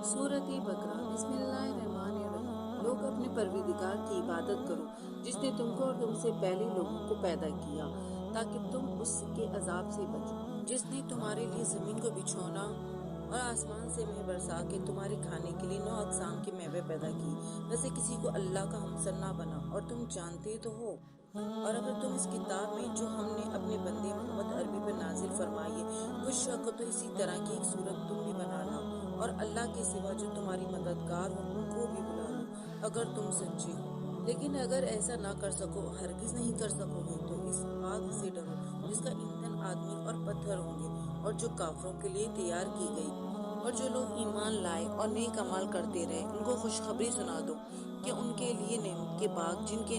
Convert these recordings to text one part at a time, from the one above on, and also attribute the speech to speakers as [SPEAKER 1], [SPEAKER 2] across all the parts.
[SPEAKER 1] सूरत बकरा बिस्मिल्लाहिर्रहमानिर्रहीम। लोग अपने परवरदिगार की इबादत करो जिसने तुमको और तुमसे पहले लोगों को पैदा किया ताकि तुम उसके अजाब से बचो। जिसने तुम्हारे लिए जमीन को बिछौना और आसमान से मेंह बरसा के तुम्हारे खाने के लिए 9 अक़साम के मेवे पैदा की। वैसे किसी को अल्लाह का हमसर ना बना और तुम जानते तो हो। और अगर तुम इस किताब में जो हमने अपने बंदे मोहम्मद अरबी पर नाजिल फरमाई है कुछ शक हो तो इसी तरह की एक सूरत तुम भी बना लाओ और अल्लाह के सिवा जो तुम्हारी मददगार हो उनको भी बुला लो अगर तुम सच्चे हो। लेकिन अगर ऐसा ना कर सको, हरगिज नहीं कर सकोगे, तो इस आग से डरो जिसका ईंधन आदमी और पत्थर होंगे और जो काफरों के लिए तैयार की गई। और जो लोग ईमान लाए और नेक अमल करते रहे उनको खुशखबरी सुना दो कि उनके लिए नेमत के बाग जिनके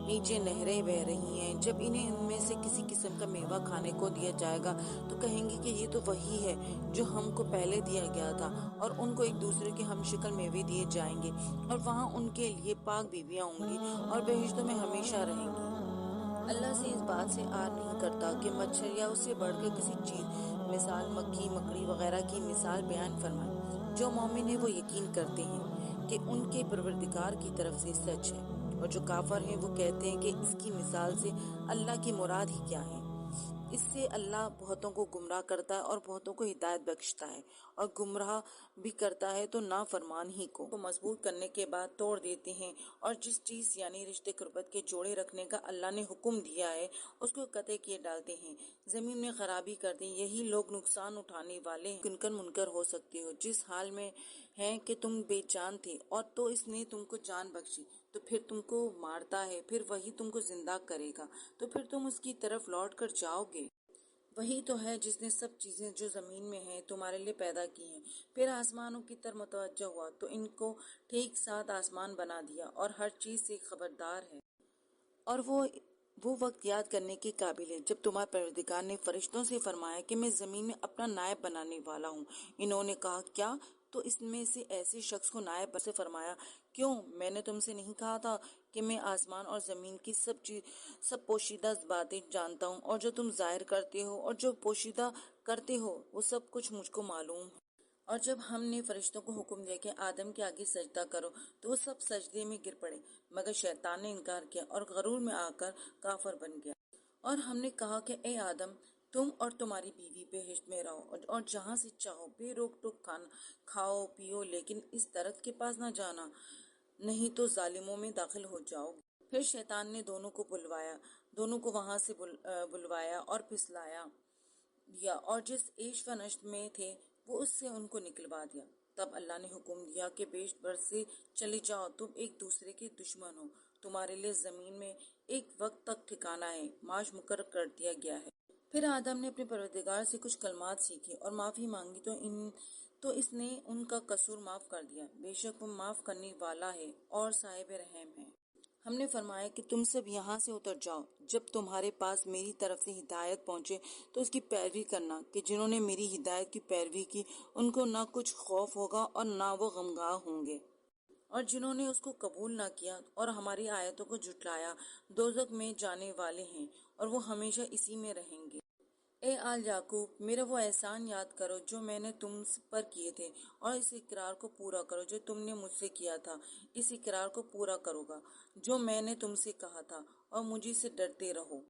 [SPEAKER 1] नीचे नहरें बह रही हैं। जब इन्हें इनमें से किसी किस्म का मेवा खाने को दिया जाएगा तो कहेंगे कि ये तो वही है जो हमको पहले दिया गया था। और उनको एक दूसरे के हमशक्ल मेवे दिए जाएंगे और वहाँ उनके लिए पाक बीवियाँ होंगी और बहिश्तों में हमेशा रहेंगी। अल्लाह से इस बात से आर नहीं करता कि मच्छर या उससे बढ़कर किसी चीज मिसाल मक्खी मकड़ी वगैरह की मिसाल बयान फरमाए। जो मोमिन है वो यकीन करते हैं कि उनके परवरदिगार की तरफ से सच है, और जो काफर हैं वो कहते हैं कि इसकी मिसाल से अल्लाह की मुराद ही क्या है। इससे अल्लाह बहुतों को गुमराह करता है और बहुतों को हिदायत बख्शता है, और गुमराह भी करता है तो नाफरमान ही को मजबूत करने के बाद तोड़ देते हैं। और जिस चीज यानी रिश्ते कुर्बत के जोड़े रखने का अल्लाह ने हुक्म दिया है उसको कतई किए डालते हैं, जमीन में खराबी कर दी। यही लोग नुकसान उठाने वाले हैं। कुनकर मुनकर हो सकते हो जिस हाल में है कि तुम बेजान थे, और तो इसने तुमको जान बख्शी तो फिर तुमको मारता है, फिर वही तुमको जिंदा करेगा तो फिर तुम उसकी तरफ लौट कर जाओगे। वही तो है जिसने सब चीजें जो जमीन में हैं तुम्हारे लिए पैदा की हैं। फिर आसमानों की तरफ मुतवज्जह हुआ तो इनको ठीक साथ आसमान बना दिया और हर चीज से खबरदार है। और वो वक्त याद करने के काबिल है जब तुम्हारे परवरदिगार ने फरिश्तों से फरमाया कि मैं जमीन में अपना नायब बनाने वाला हूँ। इन्होंने कहा क्या? तो इसमें से ऐसे शख्स को नायब से फरमाया, क्यों, मैंने तुमसे नहीं कहा था कि मैं आसमान और जमीन की सब पोशीदा बातें जानता हूँ, और जो तुम जाहिर करते हो और जो पोशीदा करते हो वो सब कुछ मुझको मालूम है। और जब हमने फरिश्तों को हुक्म दिया कि आदम के आगे सजदा करो तो वो सब सजदे में गिर पड़े, मगर शैतान ने इनकार किया और गरूर में आकर काफर बन गया। और हमने कहा कि ए आदम, तुम और तुम्हारी बीवी बेहिश्त में रहो और जहाँ से चाहो बेरोक टोक खाना खाओ पियो, लेकिन इस दरख्त के पास ना जाना, नहीं तो जालिमों में दाखिल हो जाओगे। फिर शैतान ने दोनों को वहां से बुलवाया और फिसलाया दिया, और जिस ऐश व नश्त में थे वो उससे उनको निकलवा दिया। तब अल्लाह ने हुक्म दिया कि बेश बर से चले जाओ, तुम एक दूसरे के दुश्मन हो। तुम्हारे लिए जमीन में एक वक्त तक ठिकाना है, माश मुकर्रर कर दिया गया है। फिर आदम ने अपने परवरदिगार से कुछ कलमात सीखे और माफी मांगी तो इसने उनका कसूर माफ कर दिया। बेशक वो माफ करने वाला है और साहिब रहम है। हमने फरमाया कि तुम सब यहाँ से उतर जाओ। जब तुम्हारे पास मेरी तरफ से हिदायत पहुँचे तो उसकी पैरवी करना कि जिन्होंने मेरी हिदायत की पैरवी की उनको ना कुछ खौफ होगा और ना वो गमगाह होंगे, और जिन्होंने उसको कबूल ना किया और हमारी आयतों को झुटलाया दोज़ख में जाने वाले हैं और वो हमेशा इसी में रहेंगे। ए आल याकूब, मेरा वो एहसान याद करो जो मैंने तुम पर किए थे, और इस इकरार को पूरा करो जो तुमने मुझसे किया था। इस इकरार को पूरा करोगा जो मैंने तुमसे कहा था, और मुझे से डरते रहो।